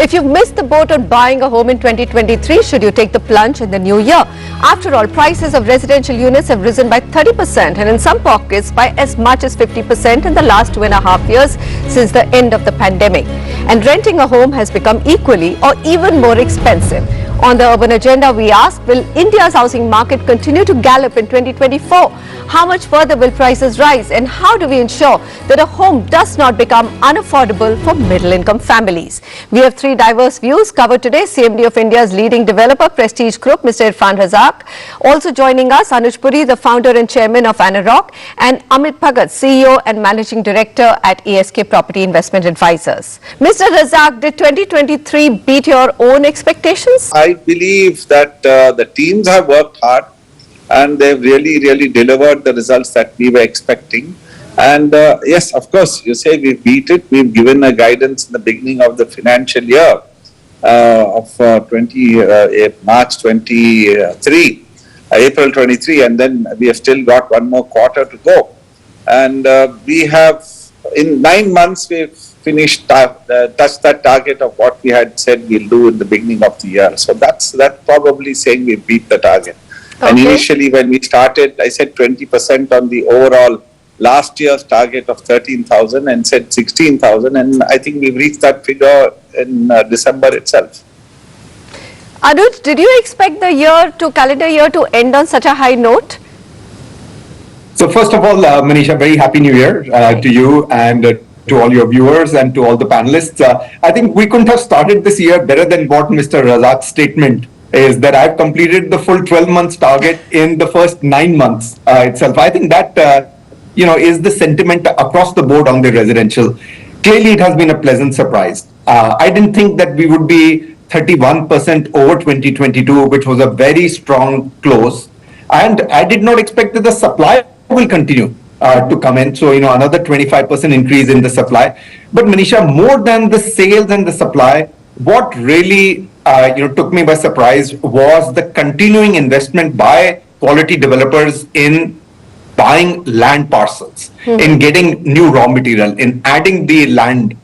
If you've missed the boat on buying a home in 2023, should you take the plunge in the new year? After all, prices of residential units have risen by 30% and in some pockets by as much as 50% in the last 2.5 years since the end of the pandemic. And renting a home has become equally or even more expensive. On the urban agenda, we ask, will India's housing market continue to gallop in 2024? How much further will prices rise? And how do we ensure that a home does not become unaffordable for middle-income families? We have three diverse views covered today. CMD of India's leading developer, Prestige Group, Mr. Irfan Razak. Also joining us, Anuj Puri, the founder and chairman of Anarock, and Amit Bhagat, CEO and managing director at ASK Property Investment Advisors. Mr. Razak, did 2023 beat your own expectations? I believe that the teams have worked hard and they've really delivered the results that we were expecting. And yes, of course, you say we beat it. We've given a guidance in the beginning of the financial year of March 23, April 23, and then we have still got one more quarter to go. And we have, in 9 months, we've finished, touched that target of what we had said we'll do in the beginning of the year. So that's probably saying we beat the target. Okay. And initially when we started, I said 20% on the overall last year's target of 13,000 and said 16,000. And I think we've reached that figure in December itself. Anuj, did you expect the calendar year to end on such a high note? So first of all, Manisha, very happy New Year to you and to all your viewers and to all the panelists. I think we couldn't have started this year better than what Mr. Razak's statement is, that I've completed the full 12 months target in the first 9 months itself. I think that, is the sentiment across the board on the residential. Clearly, it has been a pleasant surprise. I didn't think that we would be 31% over 2022, which was a very strong close. And I did not expect that the supply will continue to come in. So, another 25% increase in the supply. But Manisha, more than the sales and the supply, what really took me by surprise was the continuing investment by quality developers in buying land parcels, in getting new raw material, in adding the land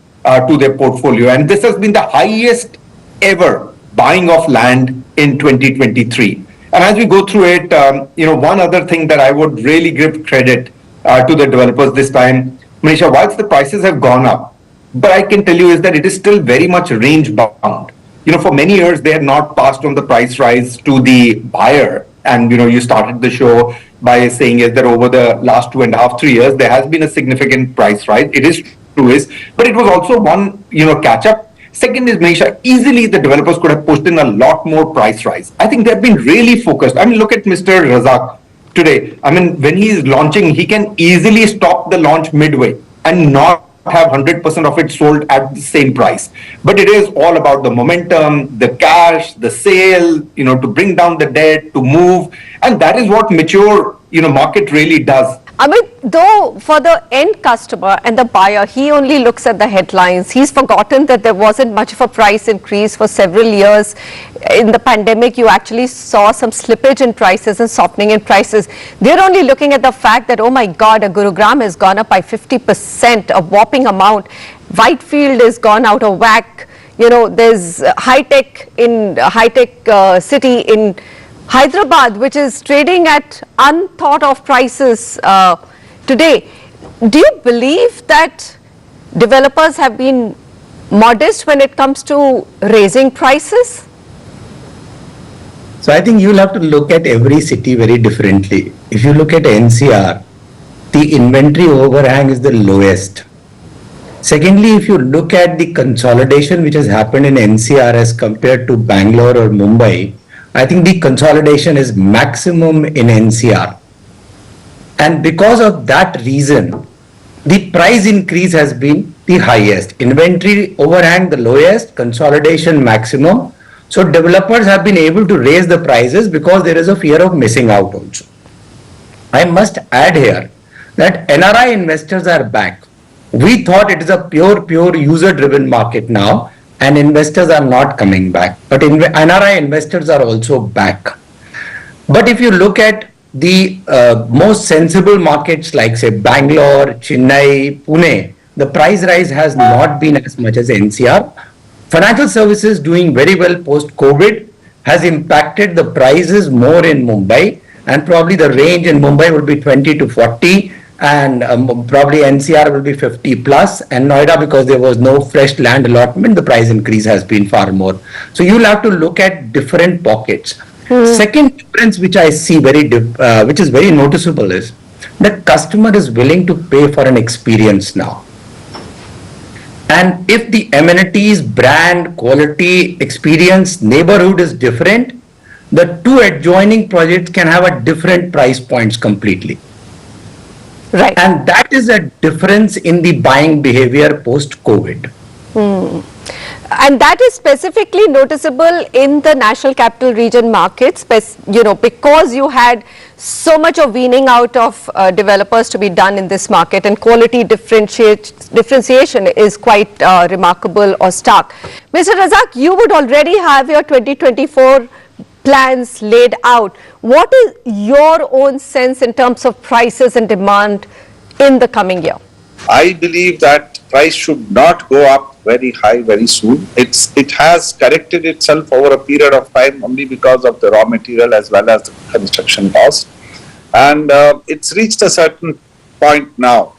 to their portfolio. And this has been the highest ever buying of land in 2023. And as we go through it, one other thing that I would really give credit to the developers this time, Manisha, whilst the prices have gone up, but I can tell you is that it is still very much range bound. For many years, they had not passed on the price rise to the buyer. And, you started the show by saying is that over the last 2.5, 3 years, there has been a significant price rise. It is true, but it was also one, catch up. Second is, Manisha, easily the developers could have pushed in a lot more price rise. I think they've been really focused. I mean, look at Mr. Razak today. I mean, when he is launching, he can easily stop the launch midway and not have 100% of it sold at the same price. But it is all about the momentum, the cash, the sale, to bring down the debt, to move. And that is what mature, market really does. Amit, though for the end customer and the buyer, he only looks at the headlines. He's forgotten that there wasn't much of a price increase for several years. In the pandemic, you actually saw some slippage in prices and softening in prices. They're only looking at the fact that, oh my God, a Gurugram has gone up by 50%, a whopping amount. Whitefield has gone out of whack. There's high-tech city in Hyderabad, which is trading at unthought of prices today. Do you believe that developers have been modest when it comes to raising prices? So I think you'll have to look at every city very differently. If you look at NCR, the inventory overhang is the lowest. Secondly, if you look at the consolidation which has happened in NCR as compared to Bangalore or Mumbai, I think the consolidation is maximum in NCR. And because of that reason, the price increase has been the highest. Inventory overhang the lowest, consolidation maximum. So developers have been able to raise the prices because there is a fear of missing out also. I must add here that NRI investors are back. We thought it is a pure user-driven market now, and investors are not coming back. But NRI investors are also back. But if you look at the most sensible markets like say Bangalore, Chennai, Pune, the price rise has not been as much as NCR Financial services doing very well post-COVID has impacted the prices more in Mumbai, and probably the range in Mumbai will be 20 to 40, and probably NCR will be 50 plus, and Noida, because there was no fresh land allotment, the price increase has been far more. So you'll have to look at different pockets. Second difference which I see which is very noticeable is the customer is willing to pay for an experience now. And if the amenities, brand, quality, experience, neighborhood is different, the two adjoining projects can have a different price points completely. Right. And that is a difference in the buying behavior post-COVID. And that is specifically noticeable in the National Capital Region markets, because you had so much of weaning out of developers to be done in this market, and quality differentiation is quite remarkable or stark. Mr. Razak, you would already have your 2024 plans laid out. What is your own sense in terms of prices and demand in the coming year? I believe that price should not go up very high very soon. It has corrected itself over a period of time only because of the raw material as well as the construction cost, and it's reached a certain point now.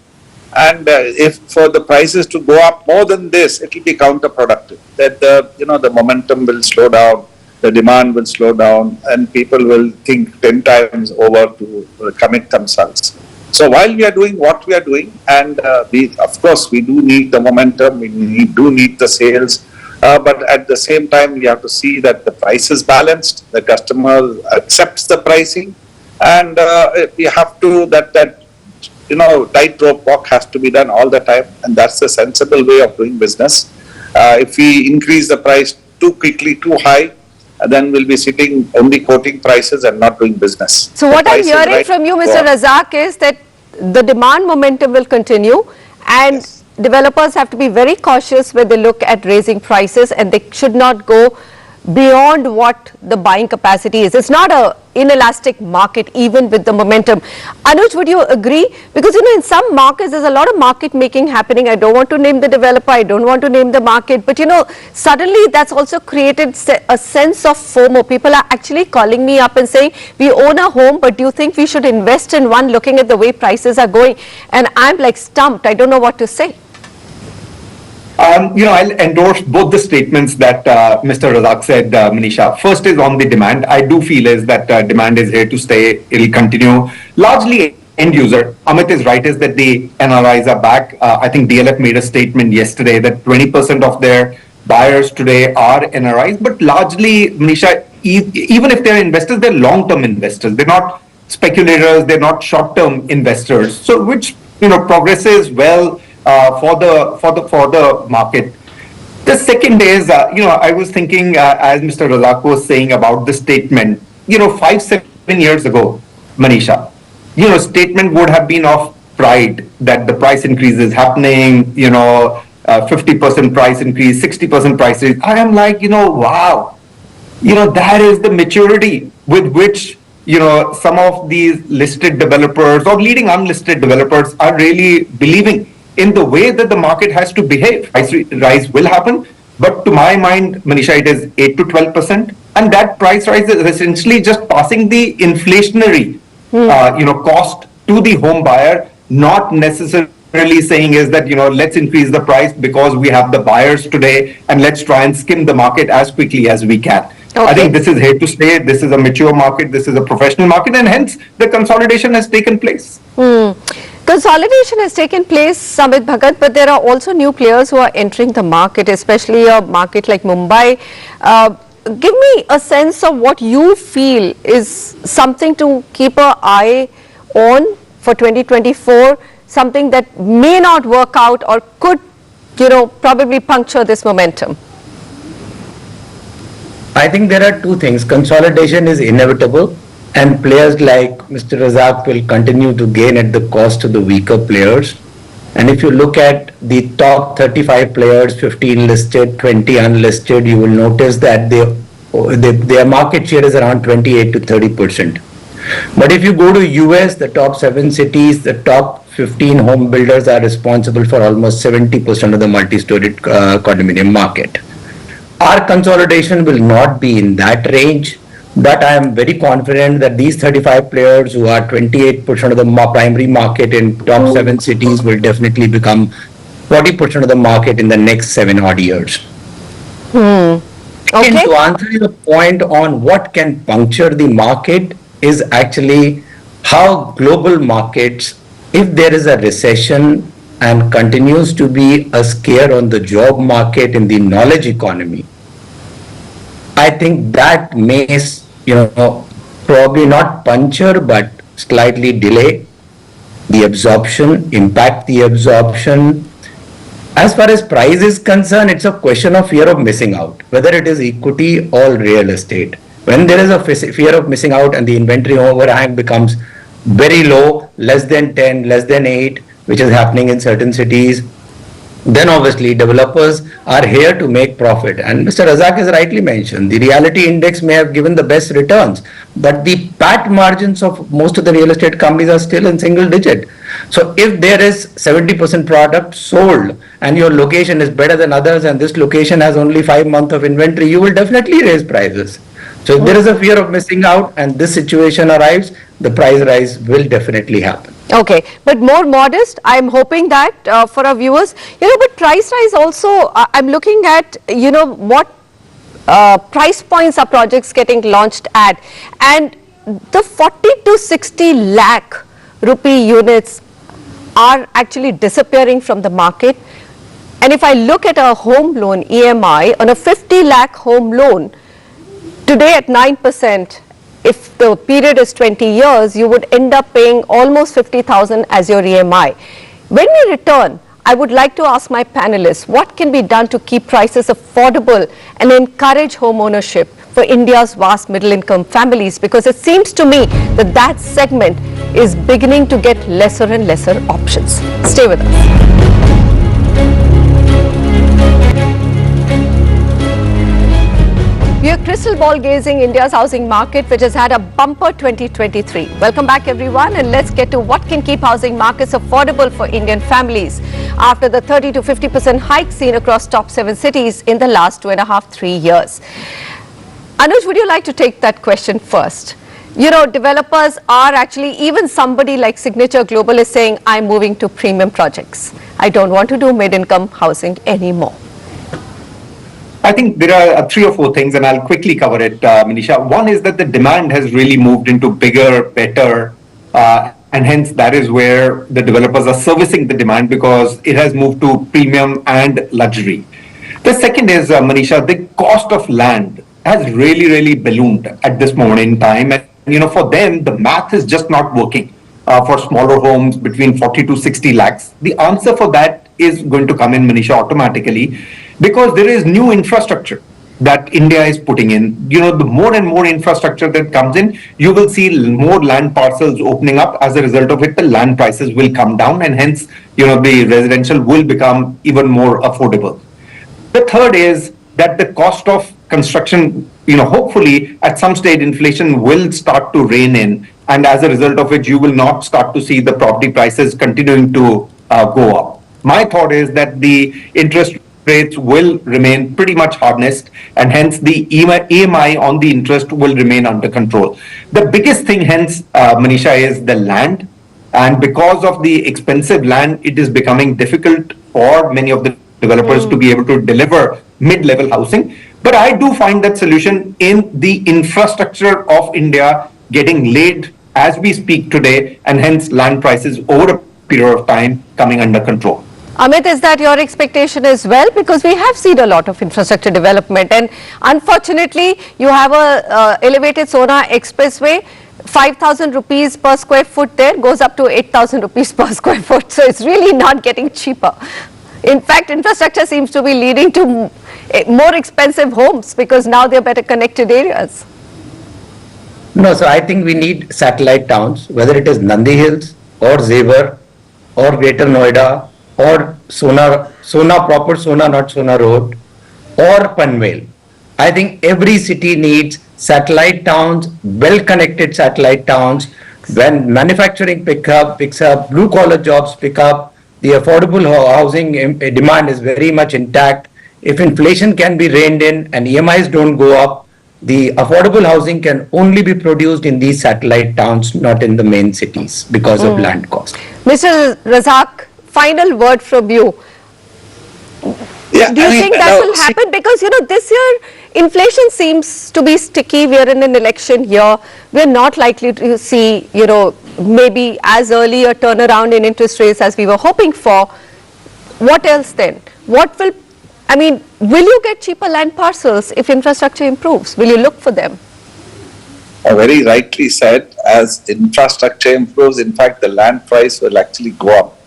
And if for the prices to go up more than this, it will be counterproductive. That the momentum will slow down, the demand will slow down, and people will think 10 times over to commit themselves. So while we are doing what we are doing, and of course we do need the momentum, we do need the sales, but at the same time we have to see that the price is balanced, the customer accepts the pricing, and we have to tightrope walk has to be done all the time, and that's the sensible way of doing business. If we increase the price too quickly, too high, then we'll be sitting only quoting prices and not doing business. So what I'm hearing from you, Mr. Razak, is that the demand momentum will continue, and Yes. developers have to be very cautious when they look at raising prices, and they should not go beyond what the buying capacity is. It's not an inelastic market even with the momentum. Anuj, would you agree? Because in some markets there's a lot of market making happening. I don't want to name the developer, I don't want to name the market, but suddenly that's also created a sense of FOMO. People are actually calling me up and saying, we own a home, but do you think we should invest in one, looking at the way prices are going? And I'm like stumped, I don't know what to say. I'll endorse both the statements that Mr. Razak said, Manisha. First is on the demand. I do feel is that demand is here to stay. It'll continue. Largely end user. Amit is right, is that the NRIs are back. I think DLF made a statement yesterday that 20% of their buyers today are NRIs, but largely, Manisha, even if they're investors, they're long-term investors. They're not speculators. They're not short-term investors. So which, progresses well for the market. The second is, I was thinking, as Mr. Razak was saying about the statement, 5-7 years ago, Manisha, statement would have been of pride that the price increase is happening, 50% price increase, 60% price increase. I am like, wow, that is the maturity with which, some of these listed developers or leading unlisted developers are really believing in the way that the market has to behave. Price rise will happen, but to my mind, Manisha, it is 8 to 12%, and that price rise is essentially just passing the inflationary, cost to the home buyer, not necessarily saying is that let's increase the price because we have the buyers today, and let's try and skim the market as quickly as we can. Okay. I think this is here to stay. This is a mature market. This is a professional market, and hence the consolidation has taken place. Consolidation has taken place, Amit, Bhagat, but there are also new players who are entering the market, especially a market like Mumbai. Give me a sense of what you feel is something to keep an eye on for 2024, something that may not work out or could, probably puncture this momentum. I think there are two things. Consolidation is inevitable, and players like Mr. Razak will continue to gain at the cost of the weaker players. And if you look at the top 35 players, 15 listed, 20 unlisted, you will notice that their market share is around 28 to 30%. But if you go to US, the top 7 cities, the top 15 home builders are responsible for almost 70% of the multi-story condominium market. Our consolidation will not be in that range, but I am very confident that these 35 players who are 28% of the primary market in top 7 cities will definitely become 40% of the market in the next 7 odd years. And Okay. to answer your point on what can puncture the market is actually how global markets, if there is a recession and continues to be a scare on the job market in the knowledge economy, I think that may, probably not puncture, but slightly delay the absorption, impact the absorption. As far as price is concerned, it's a question of fear of missing out, whether it is equity or real estate. When there is a fear of missing out and the inventory overhang becomes very low, less than 10, less than 8, which is happening in certain cities, then obviously developers are here to make profit. And Mr. Razak has rightly mentioned, the reality index may have given the best returns, but the PAT margins of most of the real estate companies are still in single digit. So if there is 70% product sold and your location is better than others and this location has only 5 months of inventory, you will definitely raise prices. So if there is a fear of missing out and this situation arrives, the price rise will definitely happen. Okay, but more modest. I'm hoping that for our viewers, but price rise also, I'm looking at, what price points are projects getting launched at, and the 40 to 60 lakh rupee units are actually disappearing from the market. And if I look at a home loan EMI on a 50 lakh home loan, today at 9%, if the period is 20 years, you would end up paying almost 50,000 as your EMI. When we return, I would like to ask my panelists, what can be done to keep prices affordable and encourage home ownership for India's vast middle income families? Because it seems to me that that segment is beginning to get lesser and lesser options. Stay with us. We are crystal ball gazing India's housing market, which has had a bumper 2023. Welcome back, everyone, and let's get to what can keep housing markets affordable for Indian families after the 30 to 50% hike seen across top 7 cities in the last 2.5-3 years. Anuj, would you like to take that question first? Developers are actually, even somebody like Signature Global is saying, I'm moving to premium projects. I don't want to do mid-income housing anymore. I think there are 3 or 4 things, and I'll quickly cover it, Manisha. One is that the demand has really moved into bigger, better, and hence that is where the developers are servicing the demand because it has moved to premium and luxury. The second is, Manisha, the cost of land has really, really ballooned at this moment in time. And, for them, the math is just not working for smaller homes between 40 to 60 lakhs. The answer for that is going to come in, Manisha, automatically. Because there is new infrastructure that India is putting in. The more and more infrastructure that comes in, you will see more land parcels opening up. As a result of it, the land prices will come down and hence, the residential will become even more affordable. The third is that the cost of construction, hopefully at some stage inflation will start to rein in. And as a result of it, you will not start to see the property prices continuing to go up. My thought is that the interest rates will remain pretty much harnessed and hence the EMI on the interest will remain under control. The biggest thing hence, Manisha, is the land, and because of the expensive land, it is becoming difficult for many of the developers to be able to deliver mid-level housing. But I do find that solution in the infrastructure of India getting laid as we speak today, and hence land prices over a period of time coming under control. Amit, is that your expectation as well? Because we have seen a lot of infrastructure development, and unfortunately, you have a elevated Sona Expressway. 5,000 rupees per square foot there goes up to 8,000 rupees per square foot. So it's really not getting cheaper. In fact, infrastructure seems to be leading to more expensive homes because now they're better connected areas. No, so I think we need satellite towns, whether it is Nandi Hills or Zevar or Greater Noida or Sona proper Sona, not Sona Road, or Panvel. I think every city needs satellite towns, well-connected satellite towns. When manufacturing picks up, blue-collar jobs pick up, the affordable housing demand is very much intact. if inflation can be reined in and EMIs don't go up, the affordable housing can only be produced in these satellite towns, not in the main cities because of land cost. Mr. Razak, final word from you. Yeah, Do you think that will see, happen? Because, this year inflation seems to be sticky. We are in an election year. We're not likely to see, maybe as early a turnaround in interest rates as we were hoping for. What else then? Will you get cheaper land parcels if infrastructure improves? Will you look for them? Very rightly said, as infrastructure improves, in fact, the land price will actually go up.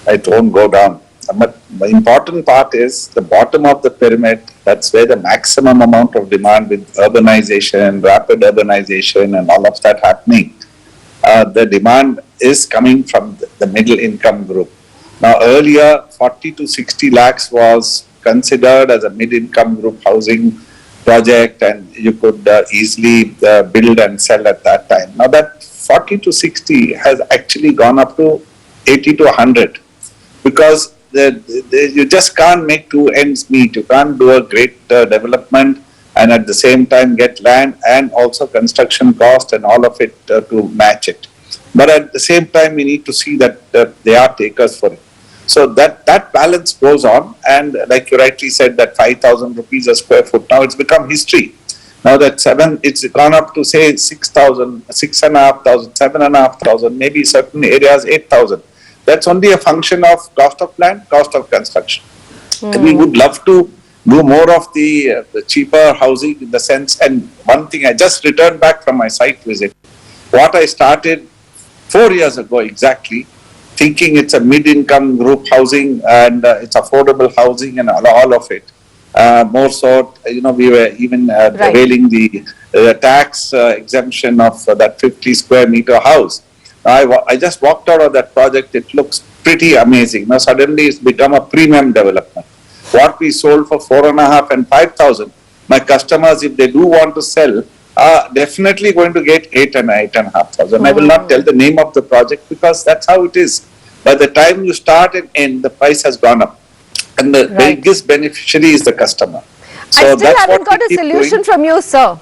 It won't go down. But the important part is the bottom of the pyramid. That's where the maximum amount of demand with urbanization, rapid urbanization and all of that happening. The demand is coming from the middle income group. Now earlier 40 to 60 lakhs was considered as a mid-income group housing project and you could easily build and sell at that time. Now that 40 to 60 has actually gone up to 80 to 100 because you just can't make two ends meet. You can't do a great development and at the same time get land and also construction cost and all of it to match it. But at the same time, we need to see that they are takers for it. So that balance goes on, and like you rightly said, that 5,000 rupees a square foot, now it's become history. Now that it's gone up to say 6,000, 6,500, 7,500, maybe certain areas 8,000. That's only a function of cost of land, cost of construction. And we would love to do more of the cheaper housing in the sense, and one thing, I just returned back from my site visit. What I started 4 years ago exactly, thinking it's a mid-income group housing and it's affordable housing and all of it. More so, we were even availing the tax exemption of that 50 square meter house. I just walked out of that project. It looks pretty amazing. Now suddenly it's become a premium development. What we sold for 4,500 and 5,000, my customers, if they do want to sell, are definitely going to get 8,000 and 8,500. I will not tell the name of the project because that's how it is. By the time you start and end, the price has gone up. And the biggest beneficiary is the customer. So I still haven't got a solution from you, sir.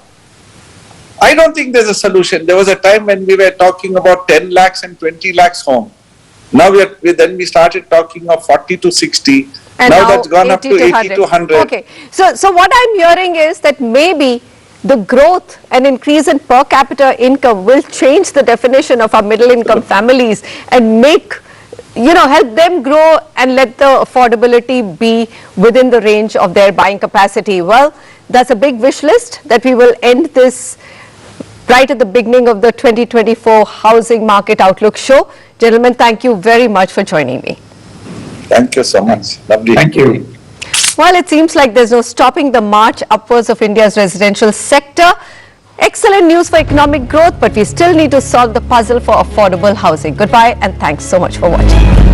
I don't think there's a solution. There was a time when we were talking about 10 lakhs and 20 lakhs home. Now we started talking of 40 to 60. And now that's gone up to 80 to 100. Okay. So what I'm hearing is that maybe the growth and increase in per capita income will change the definition of our middle income families and make, help them grow and let the affordability be within the range of their buying capacity. Well, that's a big wish list that we will end this right at the beginning of the 2024 Housing Market Outlook show. Gentlemen, thank you very much for joining me. Thank you so much. Lovely. Thank you. Well, it seems like there's no stopping the march upwards of India's residential sector. Excellent news for economic growth, but we still need to solve the puzzle for affordable housing. Goodbye and thanks so much for watching.